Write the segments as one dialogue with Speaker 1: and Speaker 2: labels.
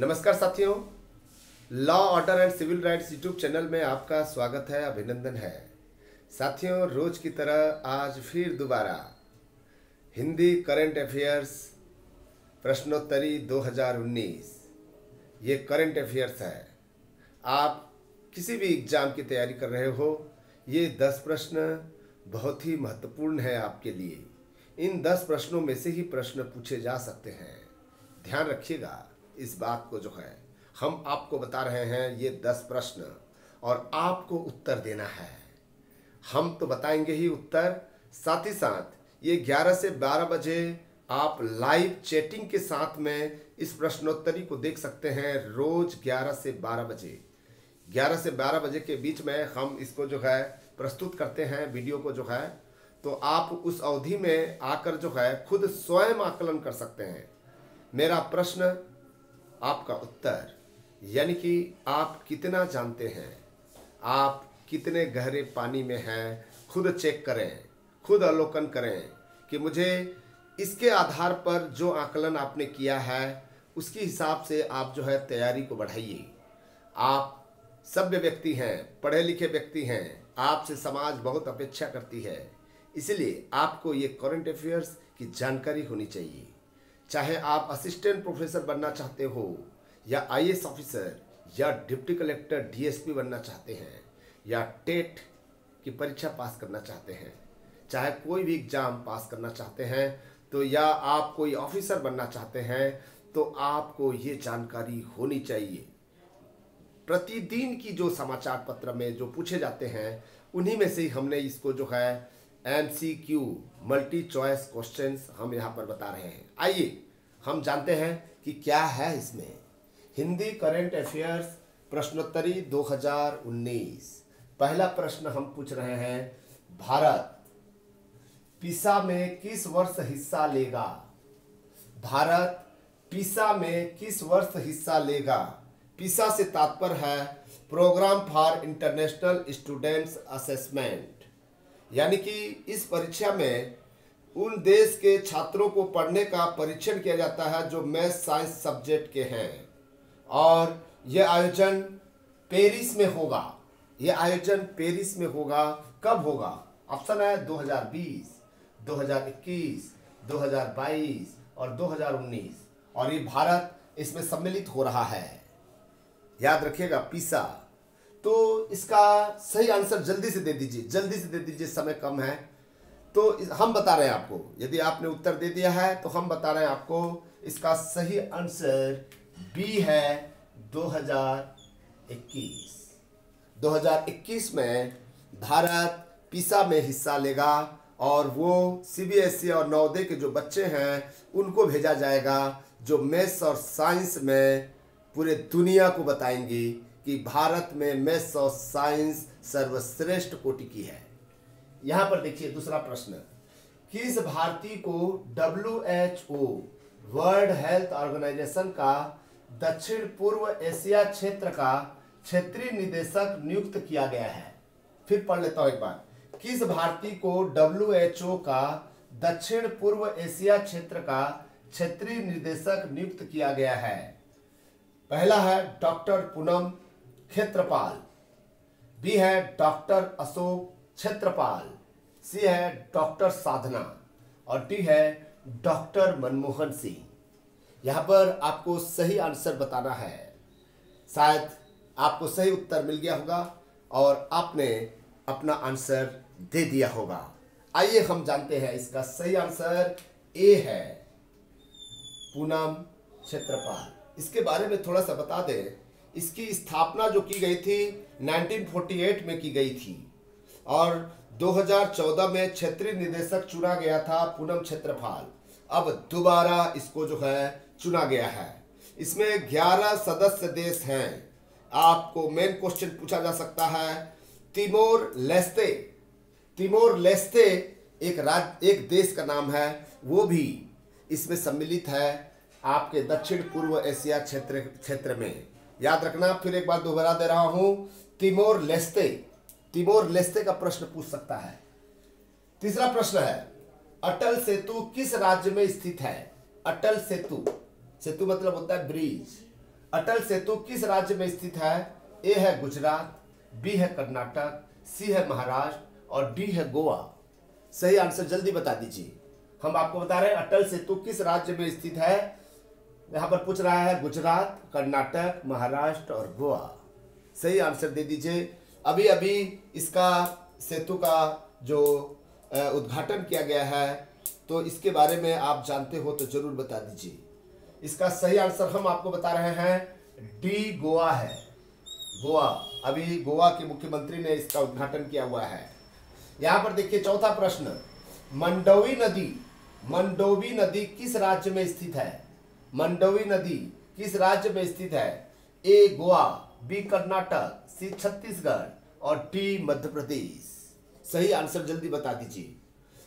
Speaker 1: नमस्कार साथियों, law order and civil rights YouTube channel में आपका स्वागत है, अभिनंदन है। साथियों, रोज की तरह आज फिर दोबारा हिंदी करंट अफेयर्स प्रश्नोत्तरी 2019 ये करंट अफेयर्स है। आप किसी भी एग्जाम की तैयारी कर रहे हो, ये 10 प्रश्न बहुत ही महत्वपूर्ण है आपके लिए। इन 10 प्रश्नों में से ही प्रश्न पूछे जा सकते हैं। ध्यान रखिएगा इस बात को। जो है हम आपको बता रहे हैं ये 10 प्रश्न और आपको उत्तर देना है। हम तो बताएंगे ही उत्तर, साथ ही साथ ये 11 से 12 बजे आप लाइव चैटिंग के साथ में इस प्रश्नोत्तरी को देख सकते हैं। रोज 11 से 12 बजे 11 से 12 बजे के बीच में हम इसको जो है प्रस्तुत करते हैं वीडियो को। जो है तो आप उस अवधि में आकर जो है खुद स्वयं आकलन कर सकते हैं। मेरा प्रश्न आपका उत्तर, यानी कि आप कितना जानते हैं, आप कितने गहरे पानी में हैं, खुद चेक करें, खुद अवलोकन करें कि मुझे इसके आधार पर जो आकलन आपने किया है उसके हिसाब से आप जो है तैयारी को बढ़ाइए। आप सभ्य व्यक्ति हैं, पढ़े लिखे व्यक्ति हैं, आपसे समाज बहुत अपेक्षा करती है, इसलिए आपको ये करंट अफेयर्स की जानकारी होनी चाहिए। चाहे आप असिस्टेंट प्रोफेसर बनना चाहते हो, या आईएएस ऑफिसर, या डिप्टी कलेक्टर डीएसपी बनना चाहते हैं, या टेट की परीक्षा पास करना चाहते हैं, चाहे कोई भी एग्जाम पास करना चाहते हैं, तो या आप कोई ऑफिसर बनना चाहते हैं, तो आपको ये जानकारी होनी चाहिए। प्रतिदिन की जो समाचार पत्र में जो पूछे जाते हैं उन्हीं में से ही हमने इसको जो है MCQ मल्टी चॉइस क्वेश्चंस हम यहाँ पर बता रहे हैं। आइए हम जानते हैं कि क्या है इसमें। हिंदी करंट अफेयर्स प्रश्नोत्तरी 2019। पहला प्रश्न हम पूछ रहे हैं, भारत पीसा में किस वर्ष हिस्सा लेगा? भारत पीसा में किस वर्ष हिस्सा लेगा? पीसा से तात्पर्य है programme for international students assessment, यानी कि इस परीक्षा में उन देश के छात्रों को पढ़ने का परीक्षण किया जाता है जो मैथ साइंस सब्जेक्ट के हैं, और यह आयोजन पेरिस में होगा। यह आयोजन पेरिस में होगा। कब होगा? ऑप्शन है 2020, 2021, 2022 और 2019, और ये भारत इसमें सम्मिलित हो रहा है। याद रखिएगा पीसा। तो इसका सही आंसर जल्दी से दे दीजिए, जल्दी से दे दीजिए, समय कम है। तो हम बता रहे हैं आपको, यदि आपने उत्तर दे दिया है तो हम बता रहे हैं आपको इसका सही आंसर बी है 2021। 2021 में भारत पीसा में हिस्सा लेगा, और वो CBSE और नवोदय के जो बच्चे हैं उनको भेजा जाएगा जो मैथ्स और साइंस में पूरे दुनिया को बताएंगे कि भारत में मैथ्स और साइंस सर्वश्रेष्ठ कोटि की है। यहाँ पर देखिए दूसरा प्रश्न, किस भारतीय को WHO वर्ल्ड हेल्थ ऑर्गेनाइजेशन का दक्षिण पूर्व एशिया क्षेत्र का क्षेत्रीय निदेशक नियुक्त किया गया है? फिर पढ़ लेता हूं एक बार। किस भारतीय को WHO का दक्षिण पूर्व एशिया क्षेत्र का क्षेत्रीय निदेशक नियुक्त किया गया है? पहला है डॉक्टर पूनम क्षेत्रपाल, बी है डॉक्टर अशोक क्षेत्रपाल, सी है डॉक्टर साधना, और डी है डॉक्टर मनमोहन सिंह। यहाँ पर आपको सही आंसर बताना है। शायद आपको सही उत्तर मिल गया होगा और आपने अपना आंसर दे दिया होगा। आइए हम जानते हैं इसका सही आंसर ए है, पूनम क्षेत्रपाल। इसके बारे में थोड़ा सा बता दें, इसकी स्थापना जो की गई थी 1948 में की गई थी, और 2014 में क्षेत्रीय निदेशक चुना गया था पूनम क्षेत्रपाल। अब दोबारा इसको जो है चुना गया है। इसमें 11 सदस्य देश हैं। आपको मेन क्वेश्चन पूछा जा सकता है, तिमोर लेस्ते, तिमोर लेस्ते एक देश का नाम है, वो भी इसमें सम्मिलित है आपके दक्षिण पूर्व एशिया क्षेत्र में। याद रखना, फिर एक बार दोबारा दे रहा हूं, तिमोर लेस्ते, तिमोर लेस्ते का प्रश्न पूछ सकता है। तीसरा प्रश्न है, अटल सेतु किस राज्य में स्थित है? अटल सेतु, सेतु मतलब होता है ब्रिज। अटल सेतु किस राज्य में स्थित है? ए है गुजरात, बी है कर्नाटक, सी है महाराष्ट्र और डी है गोवा। सही आंसर जल्दी बता दीजिए। हम आपको बता रहे हैं अटल सेतु किस राज्य में स्थित है। यहां पर पूछ रहा है गुजरात, कर्नाटक, महाराष्ट्र और गोवा। सही आंसर दे दीजिए। अभी अभी इसका सेतु का जो उद्घाटन किया गया है, तो इसके बारे में आप जानते हो तो जरूर बता दीजिए। इसका सही आंसर हम आपको बता रहे हैं, डी गोवा है। गोवा, अभी गोवा के मुख्यमंत्री ने इसका उद्घाटन किया हुआ है। यहां पर देखिए चौथा प्रश्न, मंडोवी नदी किस राज्य में स्थित है? मंडोवी नदी किस राज्य में स्थित है? ए गोवा, बी कर्नाटक, सी छत्तीसगढ़ और डी मध्य प्रदेश। सही आंसर जल्दी बता दीजिए।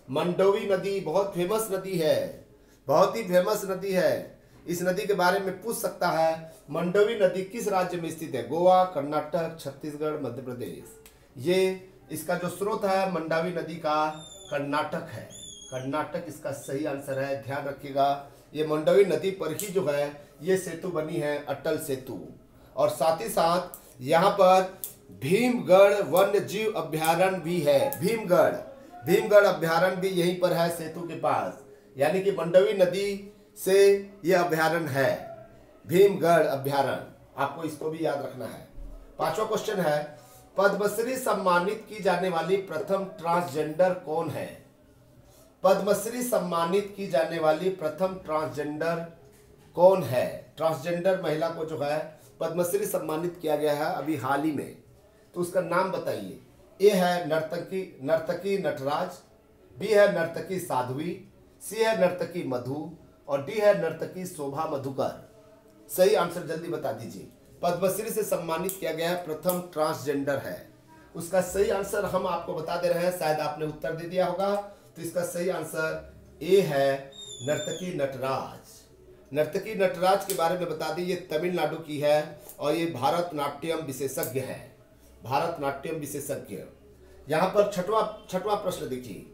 Speaker 1: मंडोवी नदी बहुत फेमस नदी है, बहुत ही फेमस नदी है। इस नदी के बारे में पूछ सकता है। मंडोवी नदी किस राज्य में स्थित है? गोवा, कर्नाटक, छत्तीसगढ़, मध्य प्रदेश। ये इसका जो स्रोत है मंडोवी नदी का, कर्नाटक है। कर्नाटक इसका सही आंसर है, ध्यान रखिएगा। ये मंडोवी नदी पर ही जो है ये सेतु बनी है, अटल सेतु। और साथ ही साथ यहाँ पर भीमगढ़ वन्य जीव अभ्यारण्य भी है। भीमगढ़ अभ्यारण्य भी यहीं पर है, सेतु के पास। यानी कि मंडोवी नदी से यह अभ्यारण्य है, भीमगढ़ अभ्यारण्य। आपको इसको भी याद रखना है। पांचवा क्वेश्चन है, पद्मश्री सम्मानित की जाने वाली प्रथम ट्रांसजेंडर कौन है? पद्मश्री सम्मानित की जाने वाली प्रथम ट्रांसजेंडर कौन है? ट्रांसजेंडर महिला को जो है पद्मश्री सम्मानित किया गया है अभी हाल ही में, तो उसका नाम बताइए। ए है नर्तकी नटराज, बी है नर्तकी साध्वी, सी है नर्तकी मधु और डी है नर्तकी शोभा मधुकर। सही आंसर जल्दी बता दीजिए। पद्मश्री से सम्मानित किया गया प्रथम ट्रांसजेंडर है, उसका सही आंसर हम आपको बता दे रहे हैं। शायद आपने उत्तर दे दिया होगा, तो इसका सही आंसर ए है नर्तकी नटराज। नर्तकी नटराज के बारे में बता दी, ये तमिलनाडु की है और ये भारतनाट्यम विशेषज्ञ है, भारतनाट्यम विशेषज्ञ। यहाँ पर छठवां प्रश्न देखिए,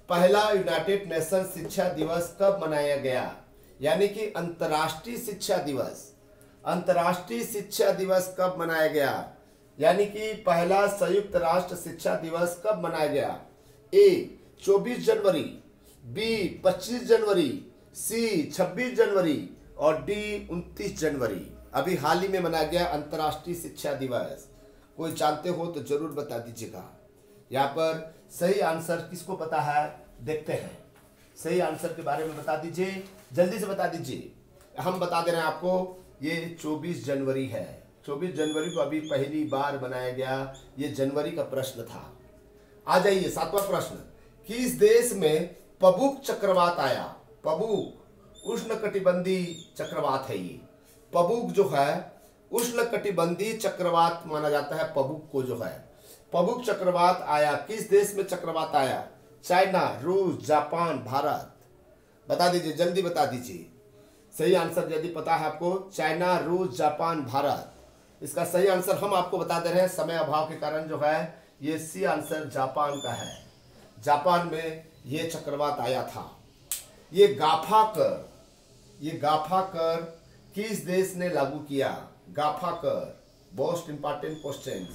Speaker 1: पहला यूनाइटेड नेशन शिक्षा दिवस कब मनाया गया? यानी कि अंतर्राष्ट्रीय शिक्षा दिवस, अंतर्राष्ट्रीय शिक्षा दिवस कब मनाया गया? यानी कि पहला संयुक्त राष्ट्र शिक्षा दिवस कब मनाया गया? ए 24 जनवरी, बी 25 जनवरी, सी 26 जनवरी और डी 29 जनवरी। अभी हाल ही में मनाया गया अंतर्राष्ट्रीय शिक्षा दिवस। कोई जानते हो तो जरूर बता दीजिएगा। यहाँ पर सही आंसर किसको पता है, देखते हैं। सही आंसर के बारे में बता दीजिए, जल्दी से बता दीजिए। हम बता दे रहे हैं आपको, ये 24 जनवरी है। 24 जनवरी को अभी पहली बार मनाया गया, ये जनवरी का प्रश्न था। आ जाइए सातवां प्रश्न, किस देश में पबुक चक्रवात आया? पबुक उष्णकटिबंधीय चक्रवात है। ये पबुक जो है उष्णकटिबंधीय चक्रवात माना जाता है। पबुक को जो है पबुक चक्रवात आया, किस देश में चक्रवात आया? चाइना, रूस, जापान, भारत। बता दीजिए, जल्दी बता दीजिए। सही आंसर यदि पता है आपको, चाइना, रूस, जापान, भारत। इसका सही आंसर हम आपको बता दे रहे हैं, समय अभाव के कारण जो है ये सी आंसर जापान का है। जापान में ये चक्रवात आया था। ये गाफा कर किस देश ने लागू किया? गाफा कर, most important question.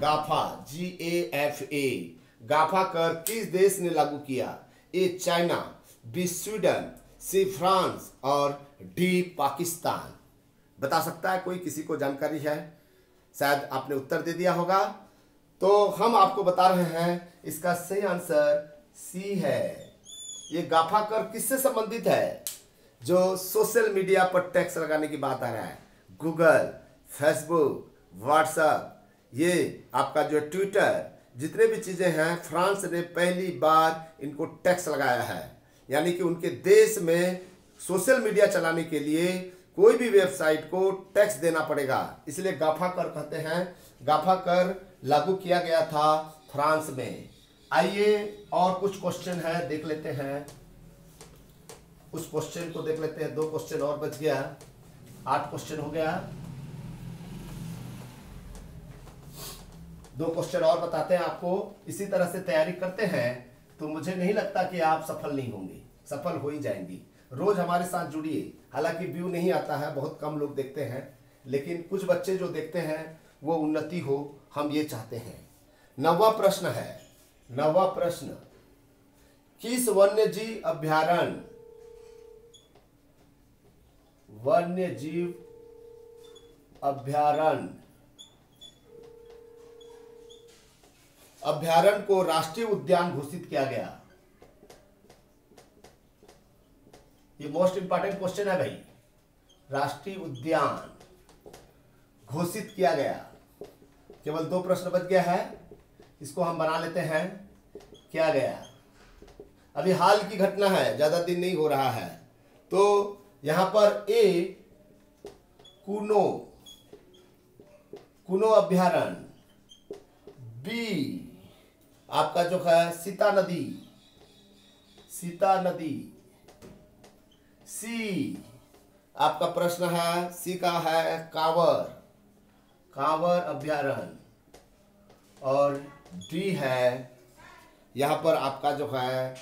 Speaker 1: GAFA, GAFA, GAFA कर किस देश ने लागू किया? A China, B Sweden, C France और डी पाकिस्तान। बता सकता है कोई? किसी को जानकारी है? शायद आपने उत्तर दे दिया होगा, तो हम आपको बता रहे हैं इसका सही आंसर सी है। ये गाफा कर किससे संबंधित है? जो सोशल मीडिया पर टैक्स लगाने की बात आ रहा है, गूगल, फेसबुक, व्हाट्सएप, ये आपका जो ट्विटर, जितने भी चीज़ें हैं, फ्रांस ने पहली बार इनको टैक्स लगाया है। यानी कि उनके देश में सोशल मीडिया चलाने के लिए कोई भी वेबसाइट को टैक्स देना पड़ेगा, इसलिए गाफा कर कहते हैं। गाफा कर लागू किया गया था फ्रांस में। आइए और कुछ क्वेश्चन है, देख लेते हैं। उस क्वेश्चन को देख लेते हैं। 2 क्वेश्चन और बच गया, 8 क्वेश्चन हो गया। 2 क्वेश्चन और बताते हैं आपको। इसी तरह से तैयारी करते हैं तो मुझे नहीं लगता कि आप सफल नहीं होंगे, सफल हो ही जाएंगी। रोज हमारे साथ जुड़िए। हालांकि व्यू नहीं आता है, बहुत कम लोग देखते हैं, लेकिन कुछ बच्चे जो देखते हैं वो उन्नति हो, हम ये चाहते हैं। 9वां प्रश्न है, 9वां प्रश्न, किस वन्यजीव अभयारण्य अभयारण्य को राष्ट्रीय उद्यान घोषित किया गया? ये मोस्ट इंपॉर्टेंट क्वेश्चन है भाई। राष्ट्रीय उद्यान घोषित किया गया। केवल 2 प्रश्न बच गया है, इसको हम बना लेते हैं। किया गया, अभी हाल की घटना है, ज्यादा दिन नहीं हो रहा है। तो यहां पर ए कुनो अभयारण्य, बी आपका जो है सीता नदी, सी आपका प्रश्न है, सी का है कांवर अभयारण्य, और डी है यहां पर आपका जो है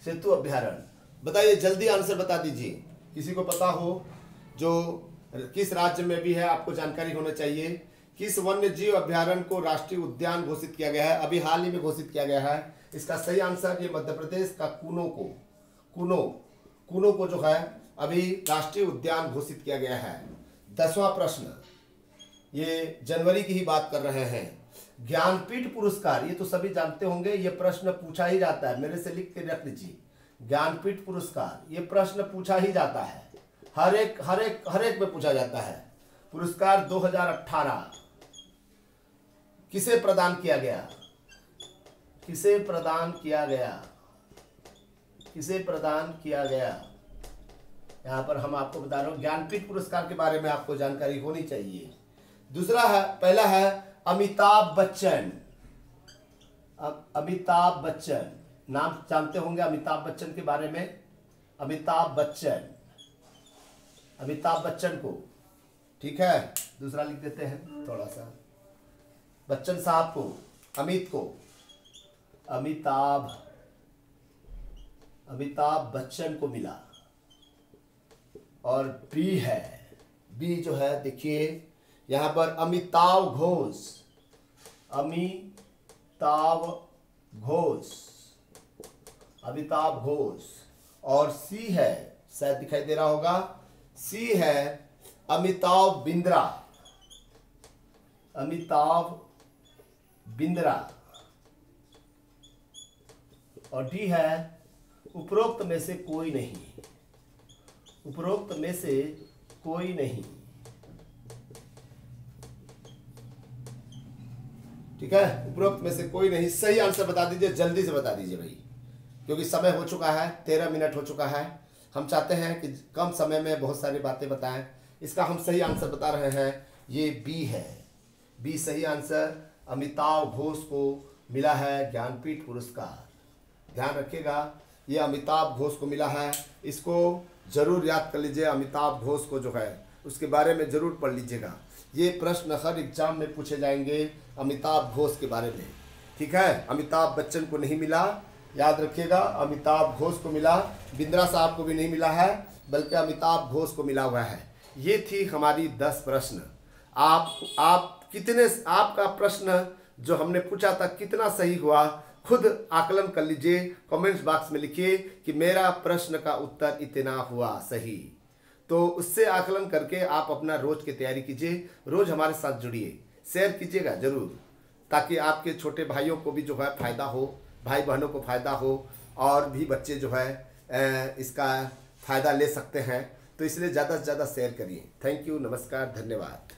Speaker 1: सेतु अभयारण्य। बताइए, जल्दी आंसर बता दीजिए। किसी को पता हो, जो किस राज्य में भी है, आपको जानकारी होना चाहिए। किस वन्य जीव अभयारण्य को राष्ट्रीय उद्यान घोषित किया गया है? अभी हाल ही में घोषित किया गया है। इसका सही आंसर ये मध्य प्रदेश का कुनो को जो है अभी राष्ट्रीय उद्यान घोषित किया गया है। 10वां प्रश्न, ये जनवरी की ही बात कर रहे हैं। ज्ञानपीठ पुरस्कार, ये तो सभी जानते होंगे, ये प्रश्न पूछा ही जाता है, मेरे से लिख के रख लीजिए। ज्ञानपीठ पुरस्कार, ये प्रश्न पूछा ही जाता है, हर एक में पूछा जाता है। पुरस्कार 2018 किसे प्रदान किया गया? यहाँ पर हम आपको बता रहे हो, ज्ञानपीठ पुरस्कार के बारे में आपको जानकारी होनी चाहिए। दूसरा है, पहला है अमिताभ बच्चन। अमिताभ बच्चन, नाम जानते होंगे अमिताभ बच्चन के बारे में। अमिताभ बच्चन को, ठीक है, दूसरा लिख देते हैं थोड़ा सा। बच्चन साहब को, अमिताभ बच्चन को मिला। और बी जो है, देखिए यहां पर अमिताभ घोष। और सी है, शायद दिखाई दे रहा होगा, सी है अमिताभ बिंद्रा। और डी है उपरोक्त में से कोई नहीं। ठीक है, उपरोक्त में से कोई नहीं। सही आंसर बता दीजिए, जल्दी से बता दीजिए भाई, क्योंकि समय हो चुका है, 13 मिनट हो चुका है। हम चाहते हैं कि कम समय में बहुत सारी बातें बताएं। इसका हम सही आंसर बता रहे हैं, ये बी है। बी सही आंसर। अमिताभ घोष को मिला है ज्ञानपीठ पुरस्कार। ध्यान रखिएगा, ये अमिताभ घोष को मिला है, इसको जरूर याद कर लीजिए। अमिताभ घोष को जो है उसके बारे में जरूर पढ़ लीजिएगा। ये प्रश्न हर एग्जाम में पूछे जाएंगे अमिताभ घोष के बारे में, ठीक है। अमिताभ बच्चन को नहीं मिला, याद रखिएगा, अमिताभ घोष को मिला। बिंद्रा साहब को भी नहीं मिला है, बल्कि अमिताभ घोष को मिला हुआ है। ये थी हमारी 10 प्रश्न। आपका प्रश्न जो हमने पूछा था कितना सही हुआ, खुद आकलन कर लीजिए। कमेंट्स बॉक्स में लिखिए कि मेरा प्रश्न का उत्तर इतना हुआ सही। तो उससे आकलन करके आप अपना रोज की तैयारी कीजिए। रोज हमारे साथ जुड़िए, शेयर कीजिएगा जरूर, ताकि आपके छोटे भाइयों को भी जो है फायदा हो, भाई बहनों को फायदा हो, और भी बच्चे जो है इसका फायदा ले सकते हैं। तो इसलिए ज़्यादा से ज़्यादा शेयर करिए। थैंक यू, नमस्कार, धन्यवाद।